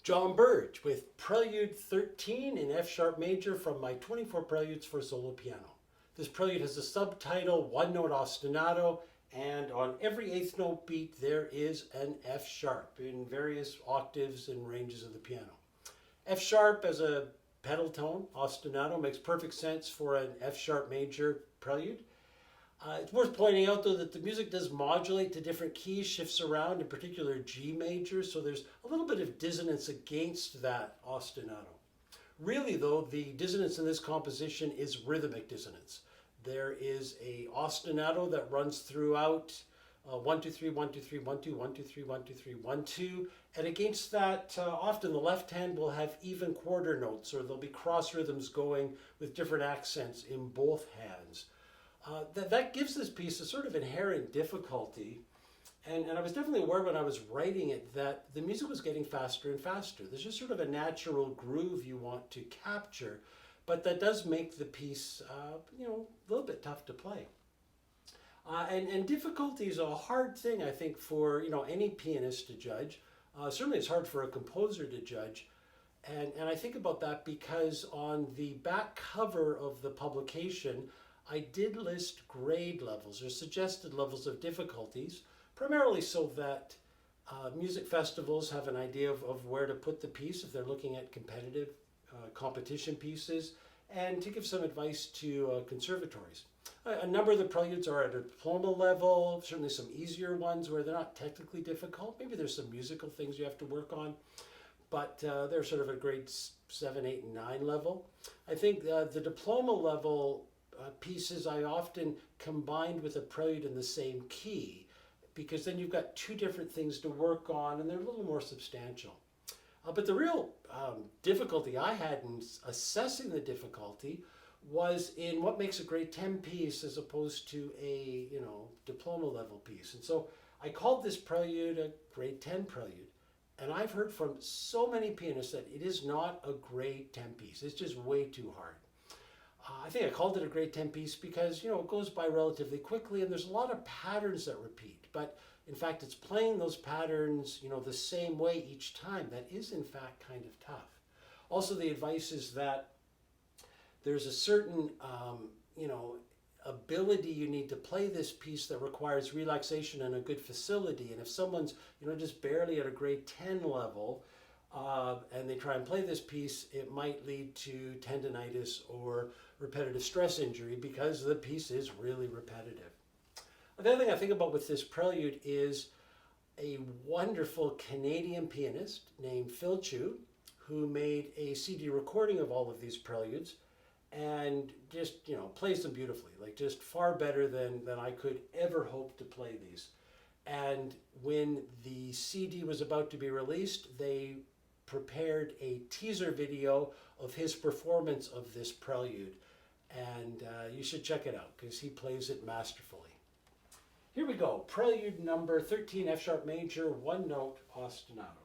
John Burge with Prelude 13 in F sharp major from my 24 Preludes for solo piano. This prelude has a subtitle, one note ostinato, and on every eighth note beat there is an F sharp in various octaves and ranges of the piano. F sharp as a pedal tone, ostinato, makes perfect sense for an F sharp major prelude. It's worth pointing out, though, that the music does modulate to different keys, shifts around, in particular G major, so there's a little bit of dissonance against that ostinato. Really, though, the dissonance in this composition is rhythmic dissonance. There is a ostinato that runs throughout 1, 2, 3, 1, 2, 3, 1, 2, 1, 2, 3, 1, 2, 3, 1, 2. And against that, often the left hand will have even quarter notes, or there'll be cross rhythms going with different accents in both hands. That gives this piece a sort of inherent difficulty. And I was definitely aware when I was writing it that the music was getting faster and faster. There's just sort of a natural groove you want to capture, but that does make the piece, a little bit tough to play. And difficulty is a hard thing, I think, for any pianist to judge. Certainly it's hard for a composer to judge. And I think about that because on the back cover of the publication, I did list grade levels or suggested levels of difficulties, primarily so that music festivals have an idea of where to put the piece if they're looking at competitive competition pieces, and to give some advice to conservatories. A number of the preludes are at a diploma level, certainly some easier ones where they're not technically difficult. Maybe there's some musical things you have to work on, but they're sort of a grade 7, 8, and 9 level. I think the diploma level pieces I often combined with a prelude in the same key, because then you've got two different things to work on and they're a little more substantial. But the real difficulty I had in assessing the difficulty was in what makes a grade 10 piece as opposed to a diploma level piece. And so I called this prelude a grade 10 prelude. And I've heard from so many pianists that it is not a grade 10 piece. It's just way too hard. I think I called it a grade 10 piece because, it goes by relatively quickly and there's a lot of patterns that repeat. But in fact, it's playing those patterns, the same way each time that is in fact kind of tough. Also, the advice is that there's a certain, ability you need to play this piece that requires relaxation and a good facility. And if someone's, just barely at a grade 10 level, and they try and play this piece, it might lead to tendinitis or repetitive stress injury because the piece is really repetitive. The other thing I think about with this prelude is a wonderful Canadian pianist named Phil Chu, who made a CD recording of all of these preludes and just, plays them beautifully, like just far better than I could ever hope to play these. And when the CD was about to be released, they prepared a teaser video of his performance of this prelude, and you should check it out because he plays it masterfully. Here we go, Prelude number 13, F sharp major, one note ostinato.